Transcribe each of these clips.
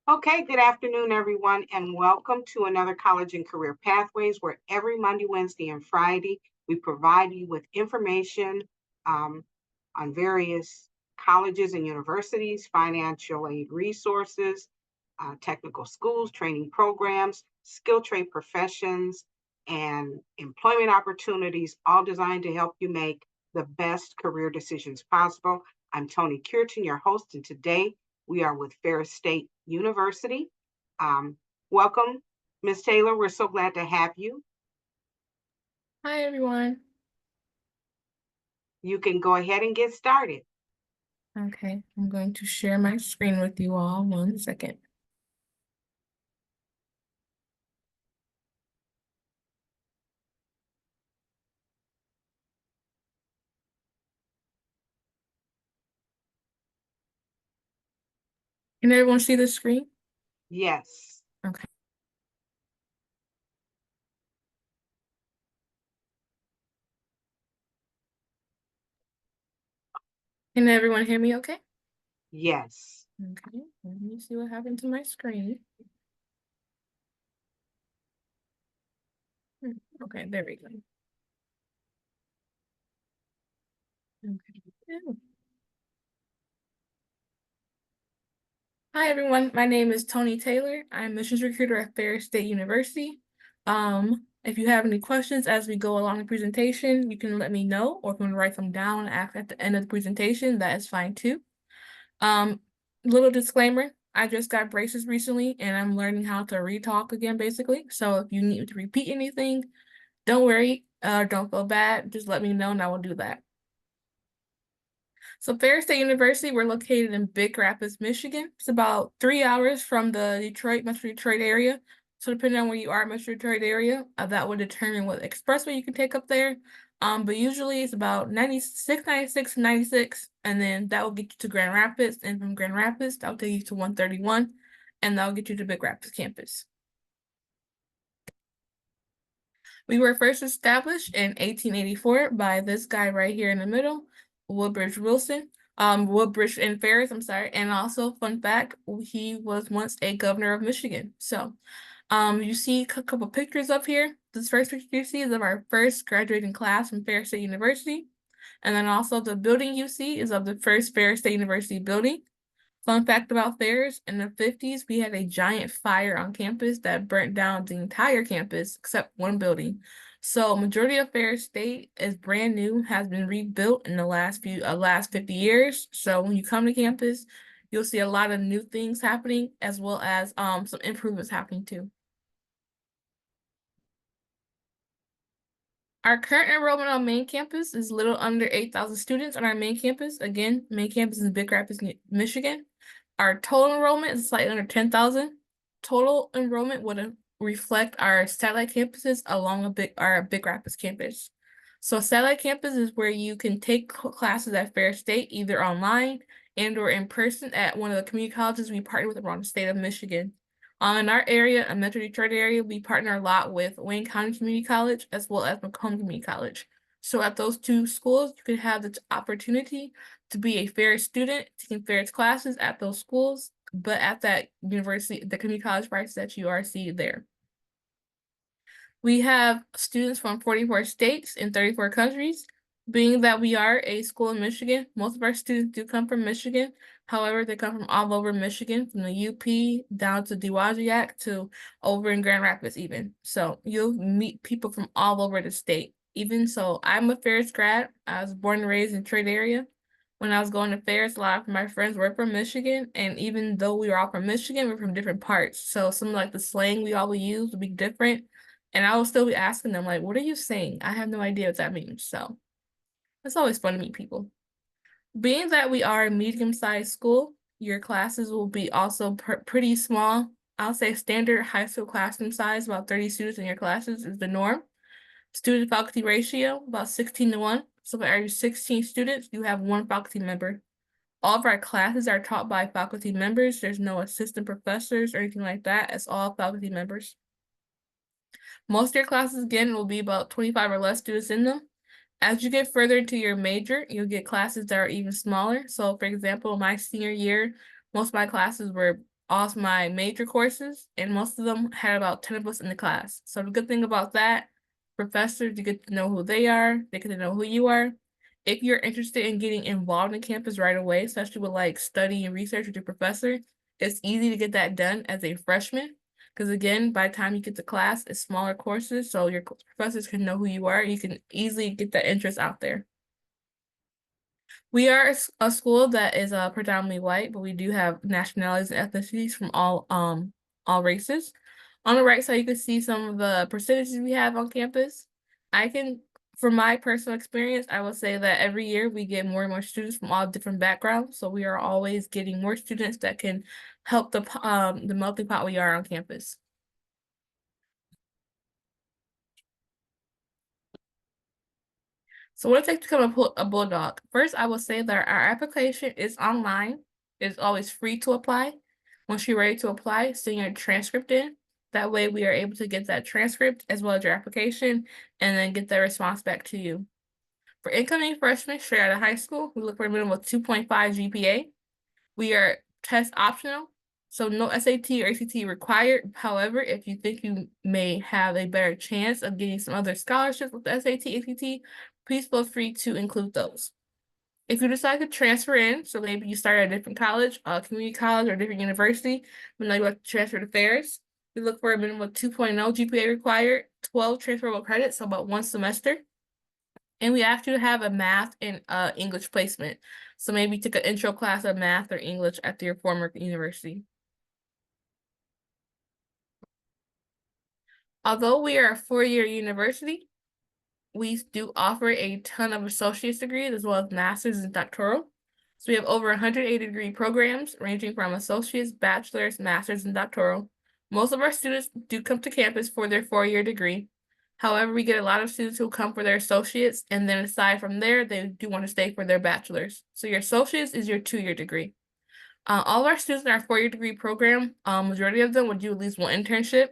Okay, good afternoon, everyone, and welcome to another College and Career Pathways, where every Monday, Wednesday, and Friday we provide you with information um, on various colleges and universities, financial aid resources, technical schools, training programs, skill trade professions, and employment opportunities, all designed to help you make the best career decisions possible. I'm Toni Cureton, your host, and today we are with Ferris State University. Um, Welcome, Ms. Taylor. We're so glad to have you. Hi, everyone. You can go ahead and get started. Okay, I'm going to share my screen with you all. 1 second. Can everyone see the screen? Yes. Okay. Can everyone hear me okay? Yes. Okay, let me see what happened to my screen. Okay, there we go. Okay. Yeah. Hi, everyone. My name is Toni Taylor. I'm admissions recruiter at Ferris State University. If you have any questions as we go along the presentation, you can let me know, or if you want to write them down at the end of the presentation, that is fine too. Little disclaimer, I just got braces recently and I'm learning how to re-talk again, basically. So if you need to repeat anything, don't worry, don't feel bad. Just let me know and I will do that. So Ferris State University, we're located in Big Rapids, Michigan. It's about 3 hours from the Metro Detroit area. So depending on where you are in Metro Detroit area, that would determine what expressway you can take up there. But usually it's about 96, 96, 96, and then that will get you to Grand Rapids. And from Grand Rapids, that will take you to 131, and that will get you to Big Rapids campus. We were first established in 1884 by this guy right here in the middle, Woodbridge Wilson. Woodbridge and Ferris, I'm sorry. And also, fun fact, he was once a governor of Michigan. So, you see a couple pictures up here. This first picture you see is of our first graduating class from Ferris State University. And then also the building you see is of the first Ferris State University building. Fun fact about Ferris, in the 50s, we had a giant fire on campus that burnt down the entire campus except one building. So majority of Ferris State is brand new, has been rebuilt in the last 50 years. So when you come to campus, you'll see a lot of new things happening as well as some improvements happening too. Our current enrollment on main campus is a little under 8,000 students on our main campus. Again, main campus is in Big Rapids, Michigan. Our total enrollment is slightly under 10,000. Total enrollment would reflect our satellite campuses along our Big Rapids campus. So satellite campus is where you can take classes at Ferris State, either online and or in person at one of the community colleges we partner with around the state of Michigan. In our area, a Metro Detroit area, we partner a lot with Wayne County Community College as well as Macomb Community College. So at those two schools, you can have the opportunity to be a Ferris student, taking Ferris classes at those schools, but at that university, the community college prices that you are seeing there. We have students from 44 states and 34 countries. Being that we are a school in Michigan, most of our students do come from Michigan. However, they come from all over Michigan, from the UP down to Dowagiac to over in Grand Rapids even. So you'll meet people from all over the state. Even so, I'm a Ferris grad. I was born and raised in Detroit area. When I was going to Ferris, a lot of my friends were from Michigan, and even though we were all from Michigan, we're from different parts. So some like the slang we all would use would be different. And I will still be asking them, like, what are you saying? I have no idea what that means. So it's always fun to meet people. Being that we are a medium-sized school, your classes will be also pretty small. I'll say standard high school classroom size, about 30 students in your classes is the norm. Student faculty ratio, about 16 to 1. So for every 16 students, you have one faculty member. All of our classes are taught by faculty members. There's no assistant professors or anything like that. It's all faculty members. Most of your classes, again, will be about 25 or less students in them. As you get further into your major, you'll get classes that are even smaller. So, for example, my senior year, most of my classes were all my major courses, and most of them had about 10 of us in the class. So the good thing about that, professors, you get to know who they are, they get to know who you are. If you're interested in getting involved in campus right away, especially with like study and research with your professor, it's easy to get that done as a freshman. Because again, by the time you get to class, it's smaller courses, so your professors can know who you are. You can easily get that interest out there. We are a school that is predominantly white, but we do have nationalities and ethnicities from all races. On the right side, you can see some of the percentages we have on campus. I can, from my personal experience, I will say that every year we get more and more students from all different backgrounds. So we are always getting more students that can help the melting pot we are on campus. So what it takes to become a Bulldog? First, I will say that our application is online. It's always free to apply. Once you're ready to apply, send your transcript in. That way we are able to get that transcript as well as your application and then get that response back to you. For incoming freshmen straight out of high school, we look for a minimum of 2.5 GPA. We are test optional, so no SAT or ACT required. However, if you think you may have a better chance of getting some other scholarships with the SAT, ACT, please feel free to include those. If you decide to transfer in, so maybe you start at a different college, a community college or a different university, but now you want to transfer to Ferris, we look for a minimum of 2.0 GPA required, 12 transferable credits, so about one semester. And we ask you to have a math and English placement. So maybe take an intro class of math or English at your former university. Although we are a four-year university, we do offer a ton of associate's degrees as well as master's and doctoral. So we have over 180 degree programs ranging from associates, bachelor's, master's, and doctoral. Most of our students do come to campus for their four-year degree. However, we get a lot of students who come for their associates, and then aside from there, they do want to stay for their bachelor's. So your associates is your two-year degree. All of our students in our four-year degree program, majority of them would do at least one internship.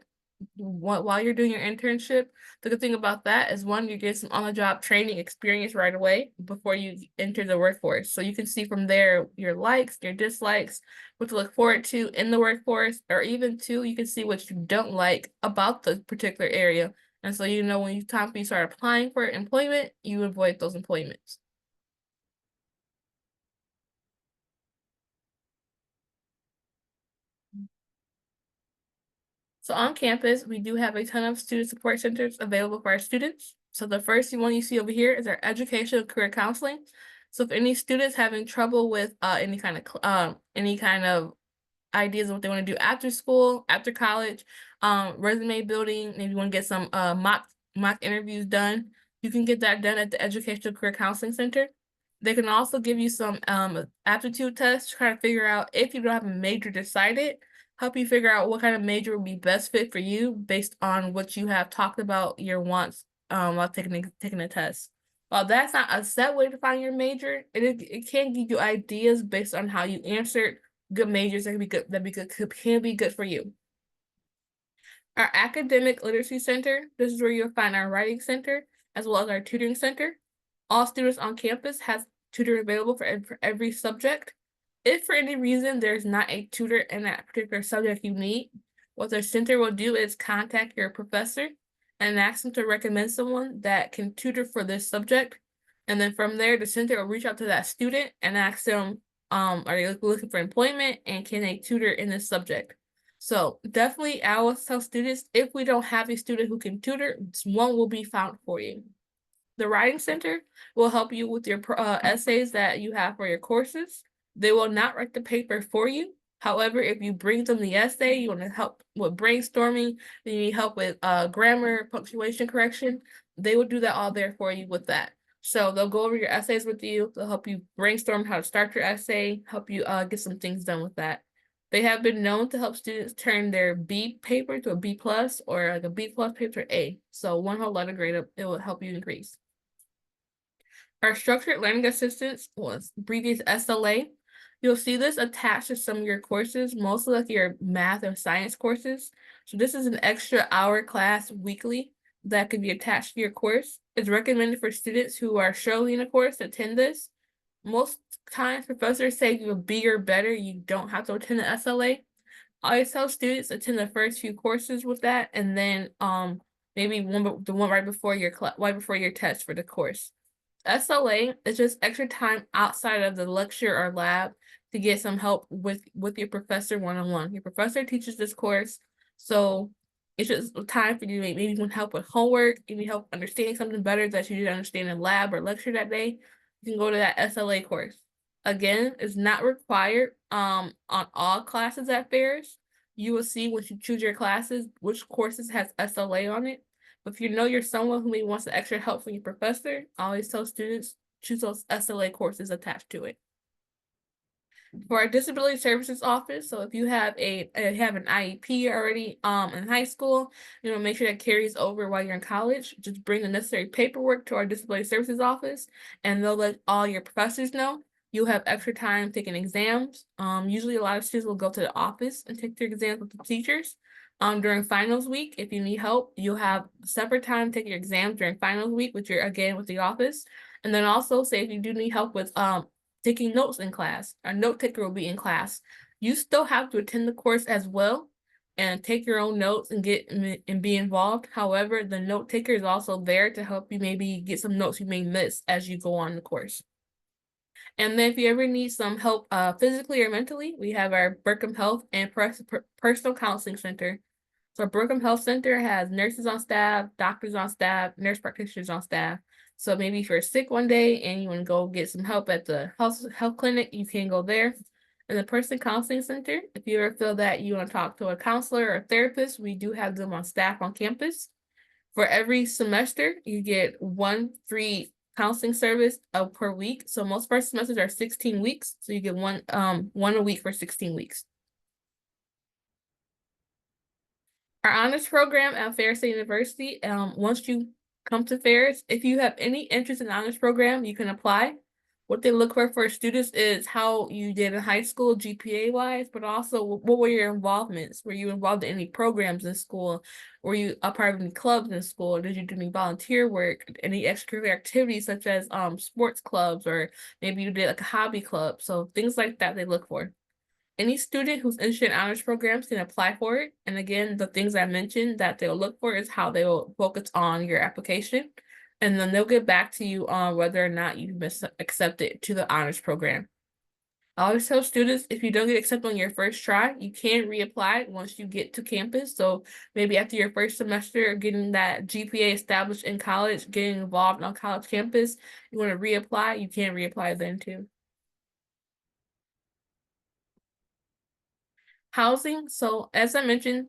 While you're doing your internship, the good thing about that is one, you get some on-the-job training experience right away before you enter the workforce. So you can see from there your likes, your dislikes, what to look forward to in the workforce, or even two, you can see what you don't like about the particular area. And so you know when time for you start applying for employment, you avoid those employments. So on campus, we do have a ton of student support centers available for our students. So the first one you see over here is our educational career counseling. So if any students having trouble with any kind of ideas of what they want to do after school, after college, resume building, maybe you want to get some mock interviews done, you can get that done at the Educational Career Counseling Center. They can also give you some aptitude tests to kind of figure out if you don't have a major decided, help you figure out what kind of major would be best fit for you based on what you have talked about your wants while taking a test. While that's not a set way to find your major, it can give you ideas based on how you answered good majors that can be good for you. Our academic literacy center, this is where you'll find our writing center as well as our tutoring center. All students on campus have tutor available for every subject. If for any reason there's not a tutor in that particular subject you need, what the center will do is contact your professor and ask them to recommend someone that can tutor for this subject. And then from there, the center will reach out to that student and ask them, are they looking for employment and can they tutor in this subject? So definitely I will tell students, if we don't have a student who can tutor, one will be found for you. The Writing Center will help you with your essays that you have for your courses. They will not write the paper for you. However, if you bring them the essay, you want to help with brainstorming, you need help with grammar, punctuation correction, they will do that all there for you with that. So they'll go over your essays with you. They'll help you brainstorm how to start your essay, help you get some things done with that. They have been known to help students turn their B paper to a B plus or like a B plus paper to A. So one whole letter grade up, it will help you increase. Our structured learning assistance was abbreviated SLA. You'll see this attached to some of your courses, mostly like your math and science courses. So this is an extra hour class weekly that can be attached to your course. It's recommended for students who are struggling in a course to attend this. Most times professors say if you have B or better, you don't have to attend the SLA. I always tell students attend the first few courses with that, and then maybe the one right before your test for the course. SLA is just extra time outside of the lecture or lab to get some help with your professor one-on-one. Your professor teaches this course, so it's just time for you to maybe want help with homework, you need help understanding something better that you didn't understand in lab or lecture that day. You can go to that SLA course. Again, it's not required on all classes at Ferris. You will see once you choose your classes which courses has SLA on it. But if you know you're someone who maybe wants the extra help from your professor, I always tell students choose those SLA courses attached to it. For our disability services office, so if you have an IEP already in high school, make sure that carries over while you're in college. Just bring the necessary paperwork to our disability services office, and they'll let all your professors know. You'll have extra time taking exams. Usually a lot of students will go to the office and take their exams with the teachers. During finals week, if you need help, you'll have separate time to take your exams during finals week, which you're again with the office. And then also say if you do need help with taking notes in class, a note taker will be in class. You still have to attend the course as well and take your own notes and be involved. However, the note taker is also there to help you maybe get some notes you may miss as you go on the course. And then if you ever need some help physically or mentally, we have our Berkham Health and Personal Counseling Center. So Berkham Health Center has nurses on staff, doctors on staff, nurse practitioners on staff. So maybe if you're sick one day and you want to go get some help at the health clinic, you can go there. And the Personal Counseling Center, if you ever feel that you want to talk to a counselor or a therapist, we do have them on staff on campus. For every semester, you get one free counseling service per week. So most of our semesters are 16 weeks. So you get one a week for 16 weeks. Our honors program at Ferris State University, once you come to Ferris, if you have any interest in the honors program, you can apply. What they look for students is how you did in high school GPA-wise, but also what were your involvements? Were you involved in any programs in school? Were you a part of any clubs in school? Did you do any volunteer work? Any extracurricular activities such as sports clubs, or maybe you did like a hobby club? So things like that they look for. Any student who's interested in honors programs can apply for it. And again, the things I mentioned that they'll look for is how they will focus on your application. And then they'll get back to you on whether or not you've been accepted to the honors program. I always tell students, if you don't get accepted on your first try, you can reapply once you get to campus. So maybe after your first semester, getting that GPA established in college, getting involved on college campus, you want to reapply, you can reapply then too. Housing. So as I mentioned,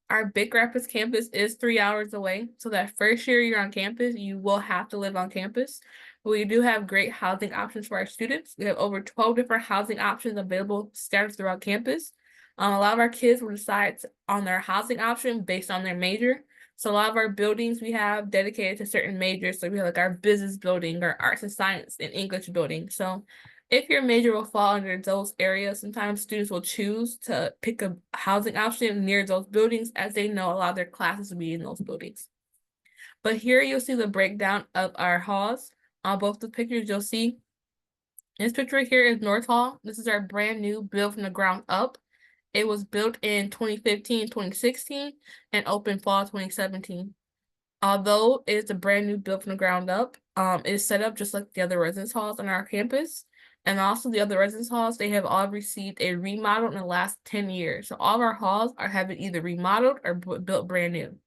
our Big Rapids campus is 3 hours away. So that first year you're on campus, you will have to live on campus. But we do have great housing options for our students. We have over 12 different housing options available scattered throughout campus. A lot of our kids will decide on their housing option based on their major. So a lot of our buildings we have dedicated to certain majors. So we have like our business building, our arts and science and English building. So if your major will fall under those areas, sometimes students will choose to pick a housing option near those buildings, as they know a lot of their classes will be in those buildings. But here you'll see the breakdown of our halls. On both the pictures, you'll see this picture here is North Hall. This is our brand new built from the ground up. It was built in 2015, 2016, and opened fall 2017. Although it's a brand new built from the ground up, it's set up just like the other residence halls on our campus. And also the other residence halls, they have all received a remodel in the last 10 years. So all of our halls have been either remodeled or built brand new.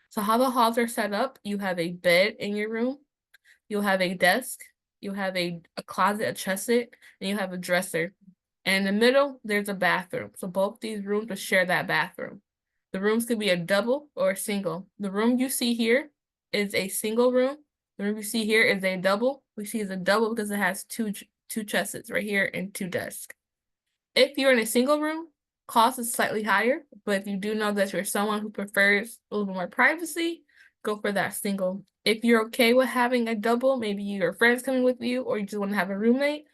So how the halls are set up, you have a bed in your room, you'll have a desk, you'll have a closet, a chest-it, and you have a dresser. And in the middle, there's a bathroom. So both these rooms will share that bathroom. The rooms could be a double or a single. The room you see here is a single room. The room you see here is a double. We see it's a double because it has two chests right here and two desks. If you're in a single room, cost is slightly higher, but if you do know that you're someone who prefers a little more privacy, go for that single. If you're okay with having a double, maybe your friend's coming with you or you just want to have a roommate,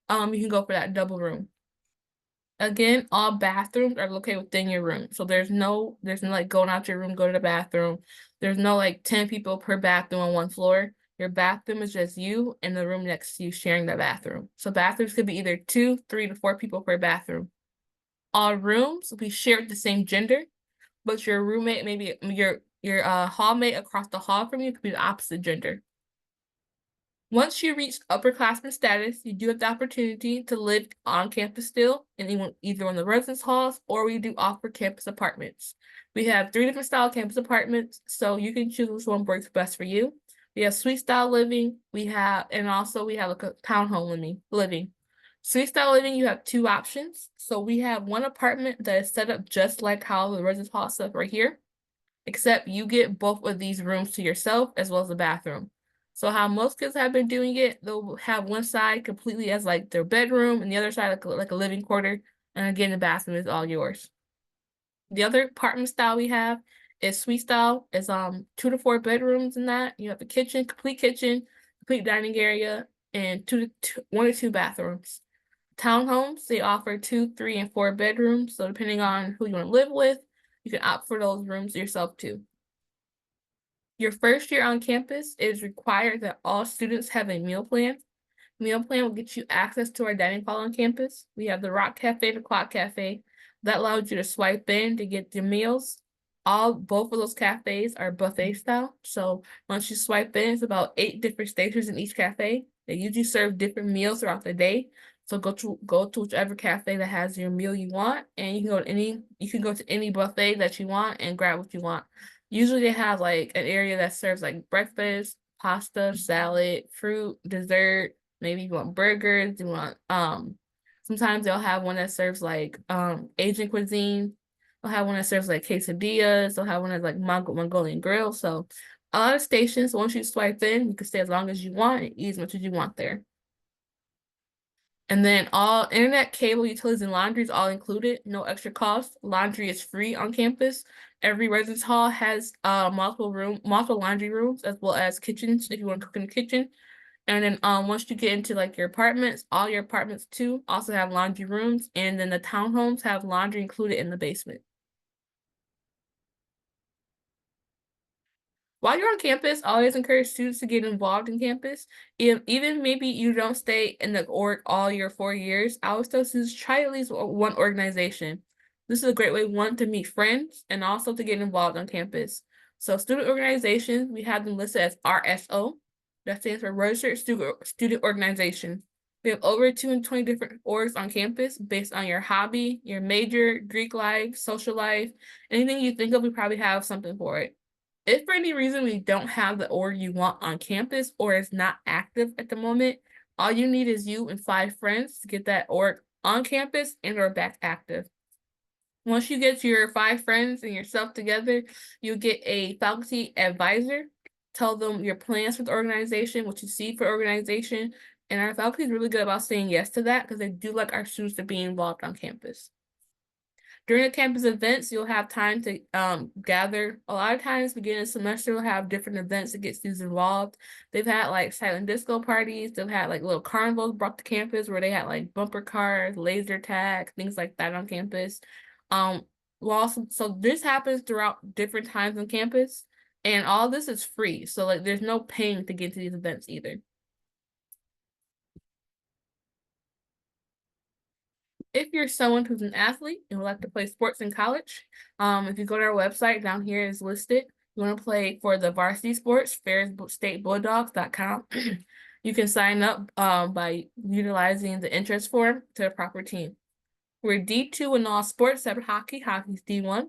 you can go for that double room. Again, all bathrooms are located within your room. So there's no like going out your room, go to the bathroom. There's no like 10 people per bathroom on one floor. Your bathroom is just you and the room next to you sharing the bathroom. So bathrooms could be either 2, 3 to 4 people per bathroom. All rooms will be shared with the same gender, but your roommate, maybe your hallmate across the hall from you, could be the opposite gender. Once you reach upperclassman status, you do have the opportunity to live on campus still, in either one of the residence halls, or we do offer campus apartments. We have 3 different style campus apartments, so you can choose which one works best for you. We have suite style living, and also we have like a townhome living. Suite style living, you have 2 options. So we have one apartment that is set up just like how the residence hall is set up right here, except you get both of these rooms to yourself as well as a bathroom. So how most kids have been doing it, they'll have one side completely as like their bedroom and the other side like a living quarter. And again, the bathroom is all yours. The other apartment style we have is suite style. It's 2 to 4 bedrooms in that. You have the kitchen, complete dining area, and 1 to 2 bathrooms. Townhomes, they offer 2, 3, and 4 bedrooms. So depending on who you want to live with, you can opt for those rooms yourself too. Your first year on campus, it is required that all students have a meal plan. Meal plan will get you access to our dining hall on campus. We have the Rock Cafe, the Clock Cafe. That allows you to swipe in to get your meals. Both of those cafes are buffet style. So once you swipe in, it's about 8 different stations in each cafe. They usually serve different meals throughout the day. So go to whichever cafe that has your meal you want, and you can go to any buffet that you want and grab what you want. Usually they have like an area that serves like breakfast, pasta, salad, fruit, dessert. Maybe you want burgers, you want sometimes they'll have one that serves like Asian cuisine. They'll have one that serves like quesadillas, they'll have one that's like Mongolian grill. So a lot of stations, once you swipe in, you can stay as long as you want and eat as much as you want there. And then all internet, cable, utilities, and laundry is all included, no extra cost. Laundry is free on campus. Every residence hall has multiple laundry rooms, as well as kitchens if you want to cook in the kitchen. And then once you get into like your apartments, all your apartments too also have laundry rooms, and then the townhomes have laundry included in the basement. While you're on campus, I always encourage students to get involved in campus. Even maybe you don't stay in the org all your 4 years, I always tell students try at least one organization. This is a great way, one, to meet friends and also to get involved on campus. So student organizations, we have them listed as RSO. That stands for Registered Student Organization. We have over 220 different orgs on campus based on your hobby, your major, Greek life, social life, anything you think of, we probably have something for it. If for any reason we don't have the org you want on campus or it's not active at the moment, all you need is you and 5 friends to get that org on campus and or back active. Once you get your 5 friends and yourself together, you get a faculty advisor. Tell them your plans for the organization, what you see for organization, and our faculty is really good about saying yes to that because they do like our students to be involved on campus. During the campus events, you'll have time to gather. A lot of times, beginning of semester, we'll have different events to get students involved. They've had like silent disco parties. They've had like little carnivals brought to campus where they had like bumper cars, laser tag, things like that on campus. So this happens throughout different times on campus, and all this is free. So like, there's no paying to get to these events either. If you're someone who's an athlete and would like to play sports in college, if you go to our website, down here is listed. You want to play for the varsity sports, ferrisstatebulldogs.com. You can sign up by utilizing the interest form to a proper team. We're D2 in all sports except hockey. Hockey's D1.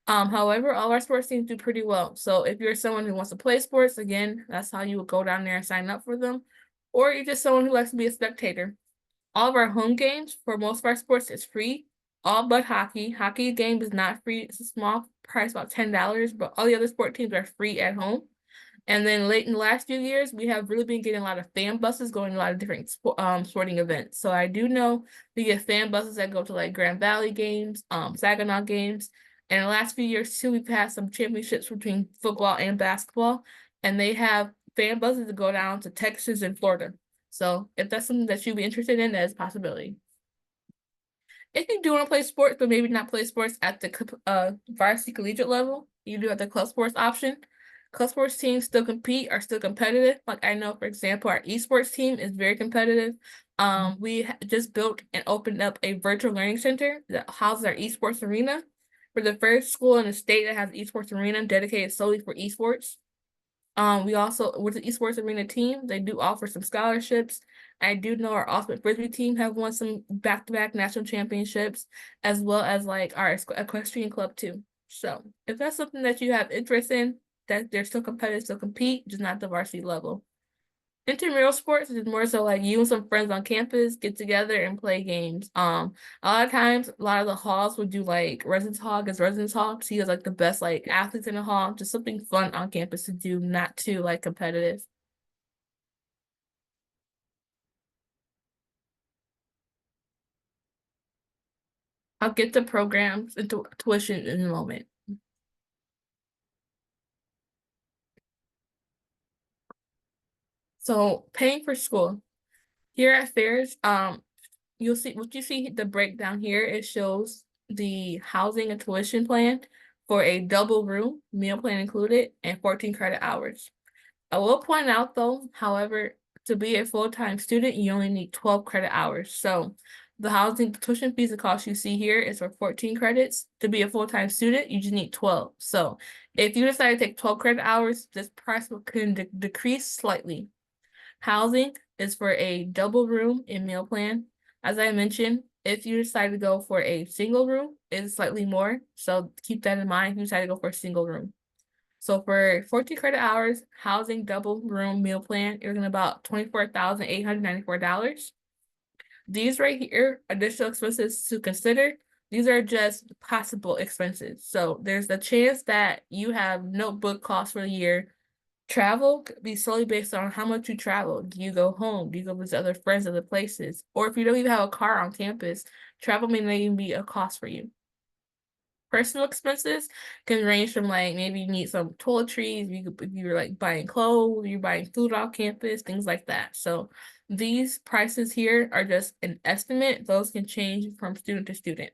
However, all our sports teams do pretty well. So if you're someone who wants to play sports, again, that's how you would go down there and sign up for them. Or you're just someone who likes to be a spectator. All of our home games for most of our sports is free, all but hockey. Hockey game is not free. It's a small price, about $10, but all the other sport teams are free at home. And then late in the last few years, we have really been getting a lot of fan buses going to a lot of different sporting events. So I do know we get fan buses that go to like Grand Valley games, Saginaw games. And in the last few years too, we've had some championships between football and basketball. And they have fan buses that go down to Texas and Florida. So if that's something that you'd be interested in, that is a possibility. If you do want to play sports, but maybe not play sports at the varsity collegiate level, you do have the club sports option. Club sports teams still compete, are still competitive. Like I know, for example, our esports team is very competitive. We just built and opened up a virtual learning center that houses our esports arena. We're the first school in the state that has an esports arena dedicated solely for esports. We also, with the esports arena team, they do offer some scholarships. I do know our ultimate frisbee team have won some back-to-back national championships, as well as like our equestrian club too. So if that's something that you have interest in, that they're still competitive, still compete, just not the varsity level. Intramural sports is more so like you and some friends on campus get together and play games. A lot of times, a lot of the halls would do like residence hall against residence hall. See as like the best like athletes in the hall, just something fun on campus to do, not too like competitive. I'll get the programs into tuition in a moment. So paying for school here at Fairs, you'll see what you see the breakdown here. It shows the housing and tuition plan for a double room, meal plan included, and 14 credit hours. I will point out though, however, to be a full-time student, you only need 12 credit hours. So the housing tuition fees, the cost you see here is for 14 credits. To be a full-time student, you just need 12. So if you decide to take 12 credit hours, this price can decrease slightly. Housing is for a double room and meal plan. As I mentioned, if you decide to go for a single room, it's slightly more. So keep that in mind if you decide to go for a single room. So for 14 credit hours, housing double room meal plan, you're looking at about $24,894. These right here, additional expenses to consider. These are just possible expenses. So there's the chance that you have notebook costs for the year. Travel could be solely based on how much you travel. Do you go home? Do you go visit other friends, other places? Or if you don't even have a car on campus, travel may not even be a cost for you. Personal expenses can range from like maybe you need some toiletries, if you're like buying clothes, you're buying food off campus, things like that. So these prices here are just an estimate. Those can change from student to student.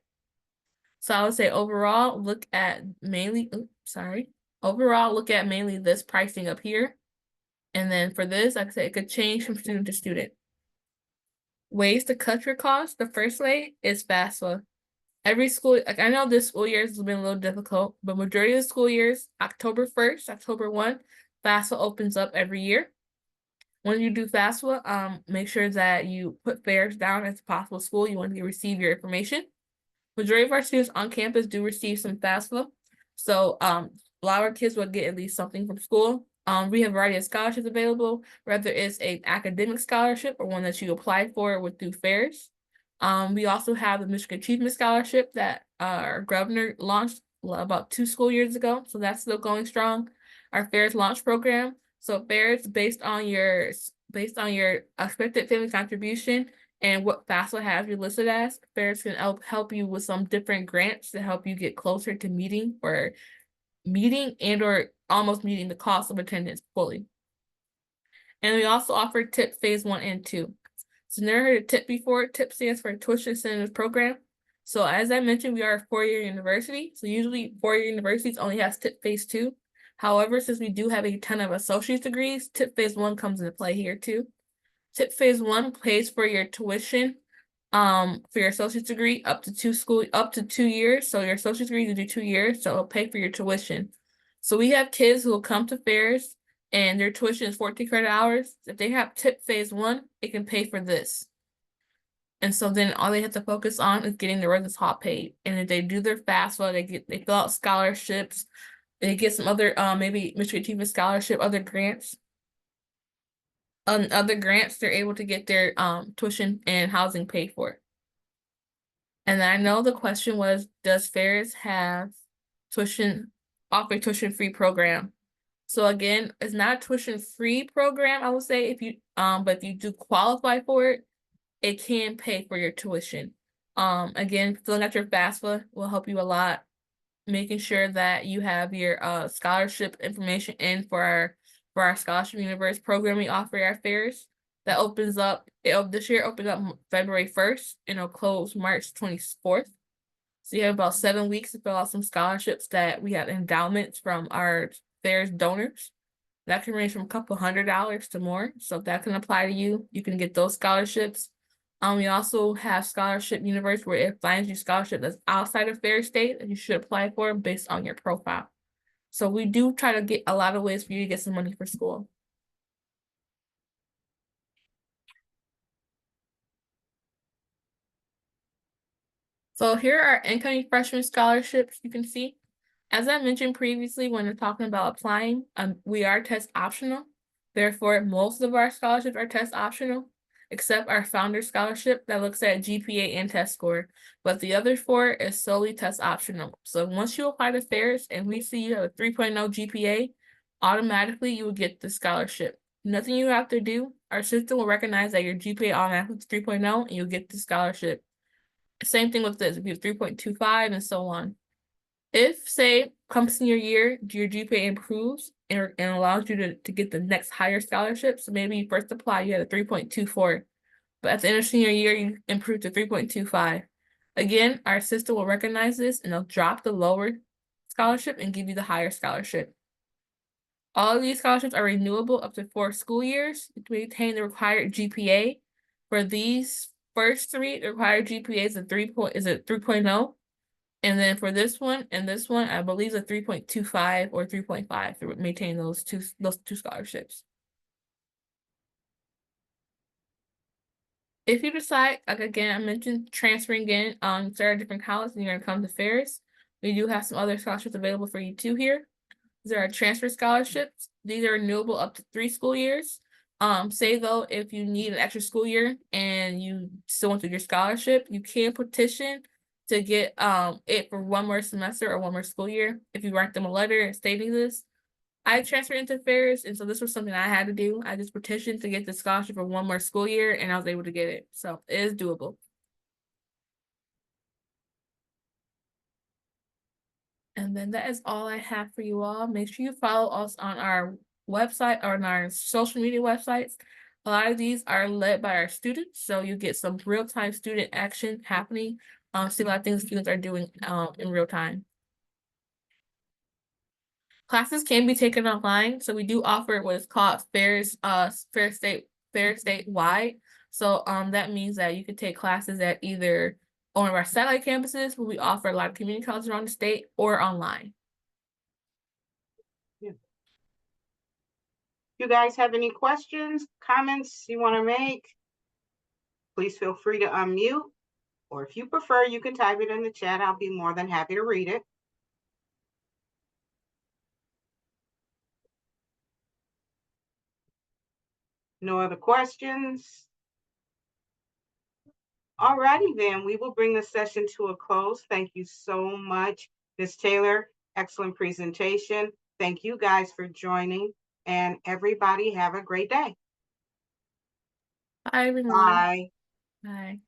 So I would say overall, look at mainly, overall look at mainly this pricing up here. And then for this, like I said, it could change from student to student. Ways to cut your costs. The first way is FAFSA. Every school, like I know this school year has been a little difficult, but majority of the school years, October 1st, October 1, FAFSA opens up every year. When you do FAFSA, make sure that you put fares down as a possible school you want to receive your information. Majority of our students on campus do receive some FAFSA. So a lot of our kids will get at least something from school. We have a variety of scholarships available, whether it's an academic scholarship or one that you apply for with through fairs. We also have the Michigan Achievement Scholarship that our governor launched about 2 school years ago. So that's still going strong. Our Fairs Launch Program. So Fairs based on your expected family contribution and what FAFSA has you listed as, Fairs can help you with some different grants to help you get closer to meeting and or almost meeting the cost of attendance fully. And we also offer TIP phase 1 and 2. So never heard of TIP before. TIP stands for Tuition Incentive Program. So as I mentioned, we are a 4-year university. So usually 4-year universities only have TIP phase 2. However, since we do have a ton of associate degrees, TIP phase 1 comes into play here too. TIP phase 1 pays for your tuition for your associate's degree up to 2 years. So your associate's degree, you do 2 years, so it'll pay for your tuition. So we have kids who will come to fairs and their tuition is 14 credit hours. If they have TIP phase 1, it can pay for this. And so then all they have to focus on is getting the residence hall paid. And if they do their FAFSA, they fill out scholarships, they get some other maybe Michigan Achievement Scholarship, other grants. On other grants, they're able to get their tuition and housing paid for. And I know the question was, does Ferris have offer a tuition-free program? So again, it's not a tuition-free program, I would say, but if you do qualify for it, it can pay for your tuition. Again, filling out your FAFSA will help you a lot. Making sure that you have your scholarship information in for our Scholarship Universe program we offer at fairs. That opens up, this year opened up February 1st and it'll close March 24th. So you have about 7 weeks to fill out some scholarships that we have endowments from our Ferris donors. That can range from a couple $100 to more. So if that can apply to you, you can get those scholarships. We also have Scholarship Universe where it finds you scholarship that's outside of Ferris State that you should apply for based on your profile. So we do try to get a lot of ways for you to get some money for school. So here are incoming freshman scholarships you can see. As I mentioned previously, when we're talking about applying, we are test optional. Therefore, most of our scholarships are test optional, except our founder scholarship that looks at GPA and test score. But the other 4 is solely test optional. So once you apply to Ferris and we see you have a 3.0 GPA, automatically you will get the scholarship. Nothing you have to do. Our system will recognize that your GPA automatically is 3.0 and you'll get the scholarship. Same thing with this, if you have 3.25 and so on. If, say, come senior year, your GPA improves and allows you to get the next higher scholarship, so maybe you first apply, you had a 3.24, but at the end of senior year, you improved to 3.25. Again, our system will recognize this and they'll drop the lower scholarship and give you the higher scholarship. All of these scholarships are renewable up to 4 school years to maintain the required GPA. For these first 3, the required GPA is a 3.0. And then for this one and this one, I believe it's a 3.25 or 3.5 to maintain those two scholarships. If you decide, like again, I mentioned transferring in to a different college and you're gonna come to Ferris, we do have some other scholarships available for you too here. There are transfer scholarships. These are renewable up to 3 school years. Say though, if you need an extra school year and you still want to get your scholarship, you can petition to get it for 1 more semester or 1 more school year. If you write them a letter stating this, I transferred into Ferris, and so this was something I had to do. I just petitioned to get the scholarship for 1 more school year, and I was able to get it. So it is doable. And then that is all I have for you all. Make sure you follow us on our website or on our social media websites. A lot of these are led by our students, so you get some real-time student action happening. See a lot of things students are doing in real time. Classes can be taken online, so we do offer what is called Ferris State wide. So that means that you can take classes at either one of our satellite campuses, where we offer a lot of community colleges around the state, or online. Yeah. You guys have any questions, comments you want to make? Please feel free to unmute, or if you prefer, you can type it in the chat. I'll be more than happy to read it. No other questions? All righty then, we will bring the session to a close. Thank you so much, Ms. Taylor. Excellent presentation. Thank you guys for joining, and everybody have a great day. Bye, everyone. Bye. Bye.